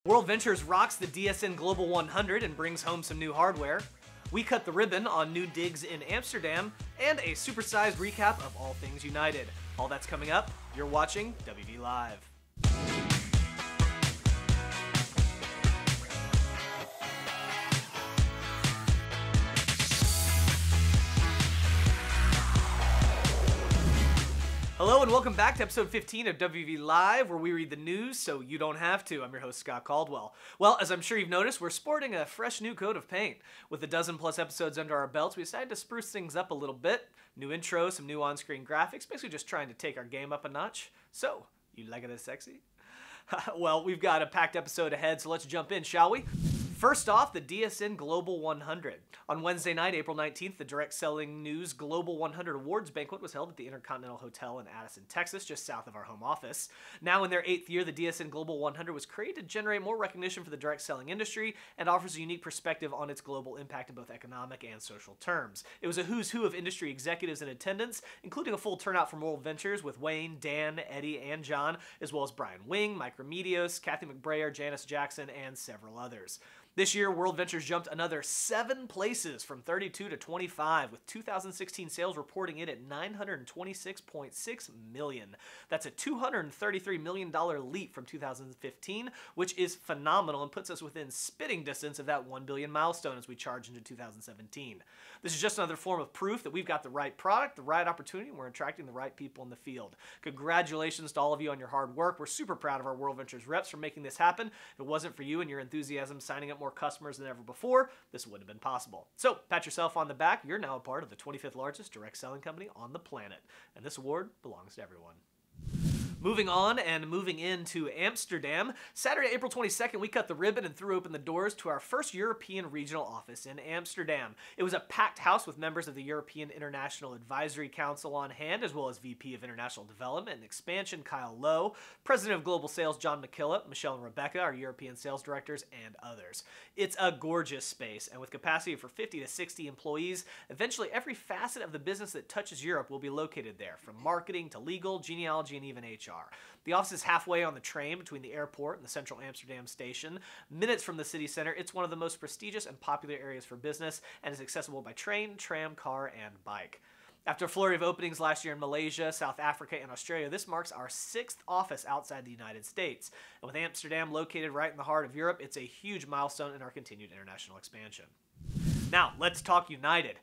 WorldVentures rocks the DSN Global 100 and brings home some new hardware. We cut the ribbon on new digs in Amsterdam, and a supersized recap of all things United. All that's coming up. You're watching WV Live. Hello and welcome back to episode 15 of WV Live, where we read the news so you don't have to. I'm your host, Scott Caldwell. Well, as I'm sure you've noticed, we're sporting a fresh new coat of paint. With a dozen plus episodes under our belts, we decided to spruce things up a little bit. New intro, some new on-screen graphics, basically just trying to take our game up a notch. So, you like it as sexy? Well, we've got a packed episode ahead, so let's jump in, shall we? First off, the DSN Global 100. On Wednesday night, April 19th, the Direct Selling News Global 100 Awards Banquet was held at the Intercontinental Hotel in Addison, Texas, just south of our home office. Now in their 8th year, the DSN Global 100 was created to generate more recognition for the direct selling industry and offers a unique perspective on its global impact in both economic and social terms. It was a who's who of industry executives in attendance, including a full turnout from WorldVentures with Wayne, Dan, Eddie, and John, as well as Brian Wing, Mike Remedios, Kathy McBrayer, Janice Jackson, and several others. This year, WorldVentures jumped another 7 places from 32 to 25, with 2016 sales reporting it at $926.6 million. That's a $233 million leap from 2015, which is phenomenal and puts us within spitting distance of that $1 billion milestone as we charge into 2017. This is just another form of proof that we've got the right product, the right opportunity, and we're attracting the right people in the field. Congratulations to all of you on your hard work. We're super proud of our WorldVentures reps for making this happen. If it wasn't for you and your enthusiasm signing up more customers than ever before, this wouldn't have been possible. So, pat yourself on the back. You're now a part of the 25th largest direct selling company on the planet, and this award belongs to everyone. Moving on and moving into Amsterdam, Saturday, April 22nd, we cut the ribbon and threw open the doors to our first European regional office in Amsterdam. It was a packed house with members of the European International Advisory Council on hand, as well as VP of International Development and Expansion, Kyle Lowe, President of Global Sales, John McKillop, Michelle and Rebecca, our European sales directors, and others. It's a gorgeous space, and with capacity for 50 to 60 employees, eventually every facet of the business that touches Europe will be located there, from marketing to legal, genealogy, and even HR. The office is halfway on the train between the airport and the central Amsterdam station. Minutes from the city center, it's one of the most prestigious and popular areas for business and is accessible by train, tram, car, and bike. After a flurry of openings last year in Malaysia, South Africa, and Australia, this marks our 6th office outside the United States. And with Amsterdam located right in the heart of Europe, it's a huge milestone in our continued international expansion. Now, let's talk United.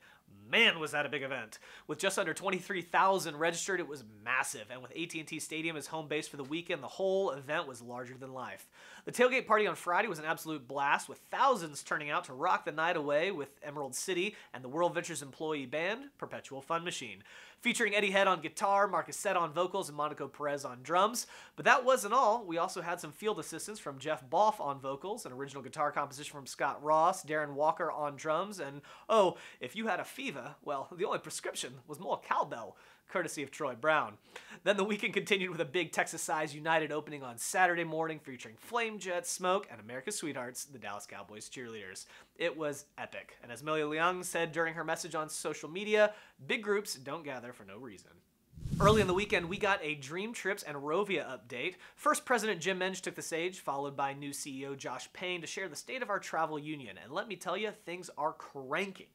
Man, was that a big event. With just under 23,000 registered, it was massive, and with AT&T Stadium as home base for the weekend, the whole event was larger than life. The tailgate party on Friday was an absolute blast, with thousands turning out to rock the night away with Emerald City and the WorldVentures employee band, Perpetual Fun Machine, featuring Eddie Head on guitar, Marcus Sett on vocals, and Monaco Perez on drums. But that wasn't all. We also had some field assistance from Jeff Boff on vocals, an original guitar composition from Scott Ross, Darren Walker on drums, and oh, if you had a fever, well, the only prescription was more cowbell, courtesy of Troy Brown. Then the weekend continued with a big Texas-sized United opening on Saturday morning featuring Flame Jet, Smoke, and America's Sweethearts, the Dallas Cowboys cheerleaders. It was epic, and as Millie Leung said during her message on social media, big groups don't gather for no reason. Early in the weekend, we got a DreamTrips and Rovia update. First, President Jim Menge took the stage, followed by new CEO Josh Payne to share the state of our travel union. And let me tell you, things are cranking.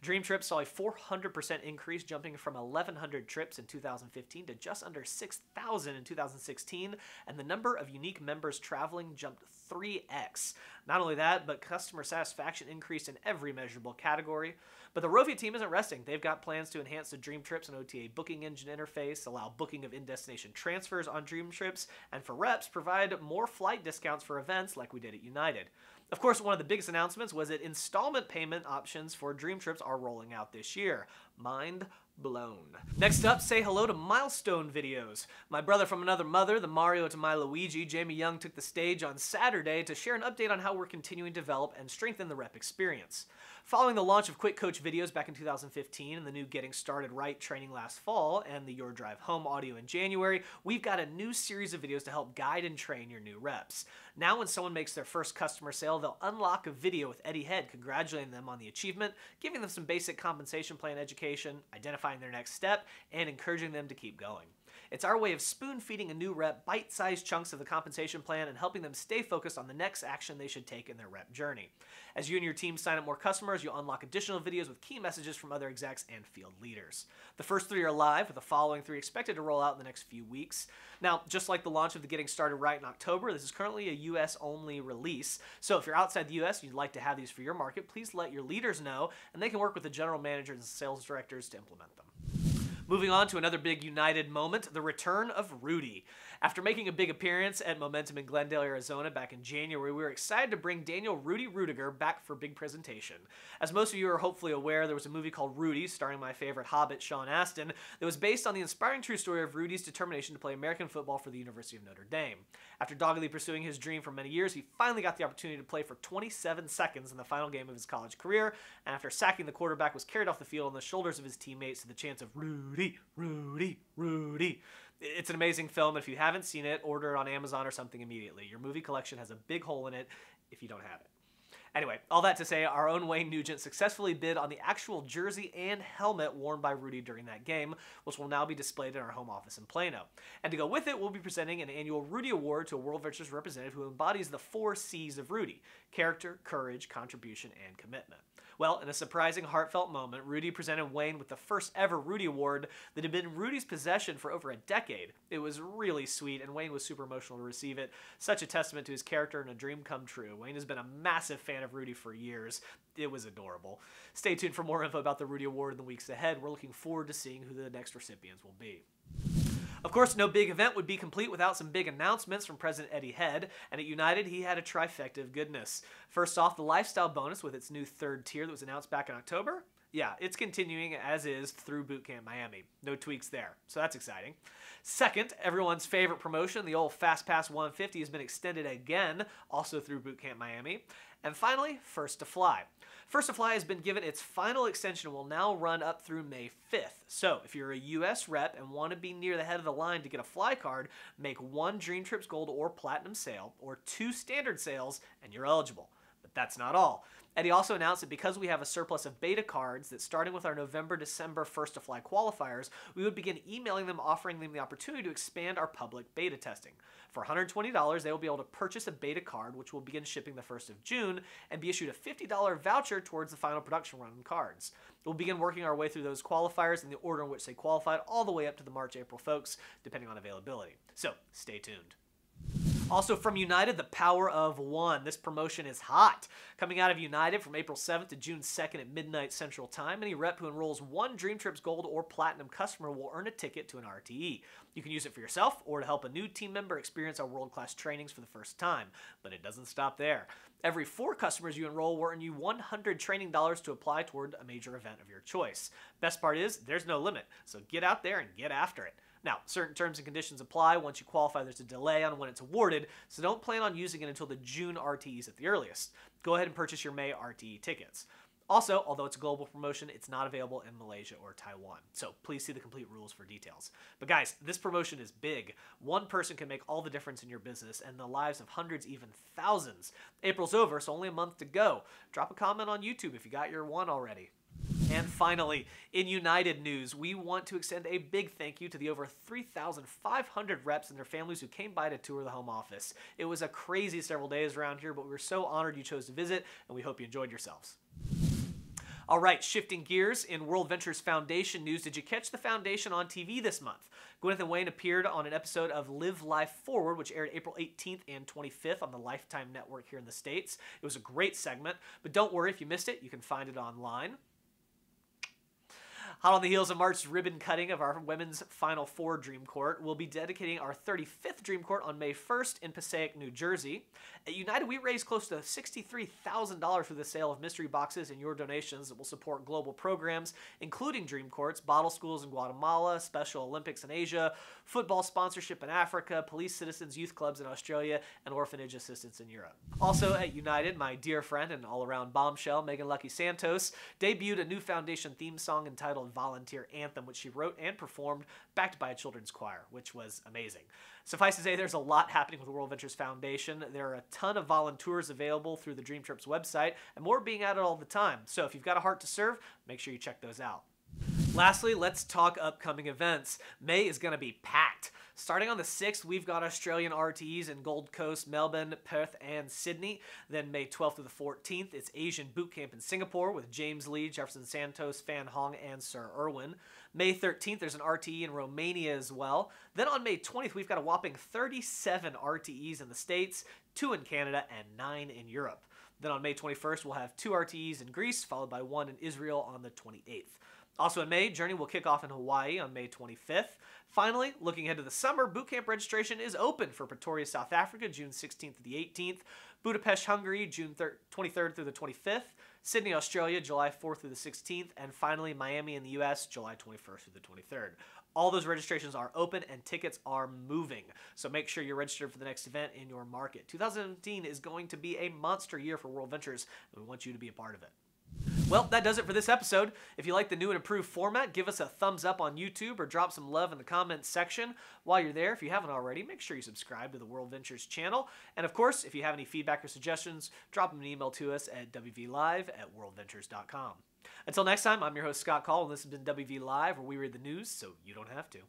DreamTrips saw a 400% increase, jumping from 1,100 trips in 2015 to just under 6,000 in 2016, and the number of unique members traveling jumped 3x. Not only that, but customer satisfaction increased in every measurable category. But the Rovia team isn't resting. They've got plans to enhance the DreamTrips and OTA booking engine interface, allow booking of in-destination transfers on DreamTrips, and for reps, provide more flight discounts for events like we did at United. Of course, one of the biggest announcements was that installment payment options for DreamTrips are rolling out this year. Mind blown. Next up, say hello to Milestone videos. My brother from another mother, the Mario to my Luigi, Jamie Young took the stage on Saturday to share an update on how we're continuing to develop and strengthen the rep experience. Following the launch of Quick Coach videos back in 2015 and the new Getting Started Right training last fall and the Your Drive Home audio in January, we've got a new series of videos to help guide and train your new reps. Now when someone makes their first customer sale, they'll unlock a video with Eddie Head congratulating them on the achievement, giving them some basic compensation plan education, identifying their next step, and encouraging them to keep going. It's our way of spoon-feeding a new rep bite-sized chunks of the compensation plan and helping them stay focused on the next action they should take in their rep journey. As you and your team sign up more customers, you'll unlock additional videos with key messages from other execs and field leaders. The first 3 are live, with the following 3 expected to roll out in the next few weeks. Now, just like the launch of the Getting Started Right in October, this is currently a US-only release. So if you're outside the US and you'd like to have these for your market, please let your leaders know, and they can work with the general managers and sales directors to implement them. Moving on to another big United moment, the return of Rudy. After making a big appearance at Momentum in Glendale, Arizona back in January, we were excited to bring Daniel Rudy Ruettiger back for a big presentation. As most of you are hopefully aware, there was a movie called Rudy, starring my favorite Hobbit, Sean Astin, that was based on the inspiring true story of Rudy's determination to play American football for the University of Notre Dame. After doggedly pursuing his dream for many years, he finally got the opportunity to play for 27 seconds in the final game of his college career, and after sacking the quarterback, was carried off the field on the shoulders of his teammates to the chants of Rudy, Rudy, Rudy. It's an amazing film. If you haven't seen it, order it on Amazon or something immediately. Your movie collection has a big hole in it if you don't have it. Anyway, all that to say, our own Wayne Nugent successfully bid on the actual jersey and helmet worn by Rudy during that game, which will now be displayed in our home office in Plano. And to go with it, we'll be presenting an annual Rudy Award to a WorldVentures representative who embodies the 4 C's of Rudy: character, courage, contribution, and commitment. Well, in a surprising, heartfelt moment, Rudy presented Wayne with the first ever Rudy Award that had been in Rudy's possession for over a decade. It was really sweet, and Wayne was super emotional to receive it. Such a testament to his character and a dream come true. Wayne has been a massive fan of Rudy for years. It was adorable. Stay tuned for more info about the Rudy Award in the weeks ahead. We're looking forward to seeing who the next recipients will be. Of course, no big event would be complete without some big announcements from President Eddie Head, and at United, he had a trifecta of goodness. First off, the lifestyle bonus with its new 3rd tier that was announced back in October. Yeah, it's continuing as is through Boot Camp Miami. No tweaks there, so that's exciting. Second, everyone's favorite promotion, the old Fast Pass 150, has been extended again, also through Boot Camp Miami. And finally, First to Fly. First to Fly has been given its final extension and will now run up through May 5th. So, if you're a US rep and want to be near the head of the line to get a fly card, make 1 DreamTrips Gold or Platinum sale, or 2 standard sales, and you're eligible. But that's not all. Eddie also announced that because we have a surplus of beta cards, that starting with our November-December First to Fly qualifiers, we would begin emailing them offering them the opportunity to expand our public beta testing. For $120, they will be able to purchase a beta card, which will begin shipping the 1st of June, and be issued a $50 voucher towards the final production run on cards. We'll begin working our way through those qualifiers in the order in which they qualified, all the way up to the March-April folks, depending on availability. So, stay tuned. Also from United, the power of one. This promotion is hot. Coming out of United from April 7th to June 2nd at midnight Central Time, any rep who enrolls 1 DreamTrips Gold or Platinum customer will earn a ticket to an RTE. You can use it for yourself or to help a new team member experience our world-class trainings for the first time. But it doesn't stop there. Every 4 customers you enroll will earn you 100 training dollars to apply toward a major event of your choice. Best part is, there's no limit, so get out there and get after it. Now, certain terms and conditions apply. Once you qualify, there's a delay on when it's awarded, so don't plan on using it until the June RTEs at the earliest. Go ahead and purchase your May RTE tickets. Also, although it's a global promotion, it's not available in Malaysia or Taiwan, so please see the complete rules for details. But guys, this promotion is big. 1 person can make all the difference in your business and the lives of hundreds, even thousands. April's over, so only a month to go. Drop a comment on YouTube if you got your 1 already. And finally, in United news, we want to extend a big thank you to the over 3,500 reps and their families who came by to tour the home office. It was a crazy several days around here, but we were so honored you chose to visit, and we hope you enjoyed yourselves. All right, shifting gears, in WorldVentures Foundation news, did you catch the Foundation on TV this month? Gwyneth and Wayne appeared on an episode of Live Life Forward, which aired April 18th and 25th on the Lifetime Network here in the States. It was a great segment, but don't worry if you missed it, you can find it online. Hot on the heels of March's ribbon cutting of our women's Final Four Dream Court, we'll be dedicating our 35th Dream Court on May 1st in Passaic, New Jersey. At United, we raised close to $63,000 through the sale of mystery boxes and your donations that will support global programs, including Dream Courts, bottle schools in Guatemala, Special Olympics in Asia, football sponsorship in Africa, police citizens youth clubs in Australia, and orphanage assistance in Europe. Also at United, my dear friend and all-around bombshell, Megan Lucky Santos, debuted a new Foundation theme song entitled Volunteer Anthem, which she wrote and performed, backed by a children's choir, which was amazing. Suffice to say, there's a lot happening with the WorldVentures Foundation. There are a ton of volunteers available through the DreamTrips website, and more being added all the time. So if you've got a heart to serve, make sure you check those out. Lastly, let's talk upcoming events. May is going to be packed. Starting on the 6th, we've got Australian RTEs in Gold Coast, Melbourne, Perth, and Sydney. Then May 12th through the 14th, it's Asian Boot Camp in Singapore with James Lee, Jefferson Santos, Fan Hong, and Sir Irwin. May 13th, there's an RTE in Romania as well. Then on May 20th, we've got a whopping 37 RTEs in the States, 2 in Canada, and 9 in Europe. Then on May 21st, we'll have 2 RTEs in Greece, followed by 1 in Israel on the 28th. Also in May, Journey will kick off in Hawaii on May 25th. Finally, looking ahead to the summer, bootcamp registration is open for Pretoria, South Africa, June 16th to the 18th, Budapest, Hungary, June 23rd through the 25th, Sydney, Australia, July 4th through the 16th, and finally, Miami in the US, July 21st through the 23rd. All those registrations are open and tickets are moving, so make sure you're registered for the next event in your market. 2017 is going to be a monster year for WorldVentures, and we want you to be a part of it. Well, that does it for this episode. If you like the new and improved format, give us a thumbs up on YouTube or drop some love in the comments section. While you're there, if you haven't already, make sure you subscribe to the WorldVentures channel. And of course, if you have any feedback or suggestions, drop them an email to us at wvlive@worldventures.com. Until next time, I'm your host, Scott Caldwell, and this has been WV Live, where we read the news so you don't have to.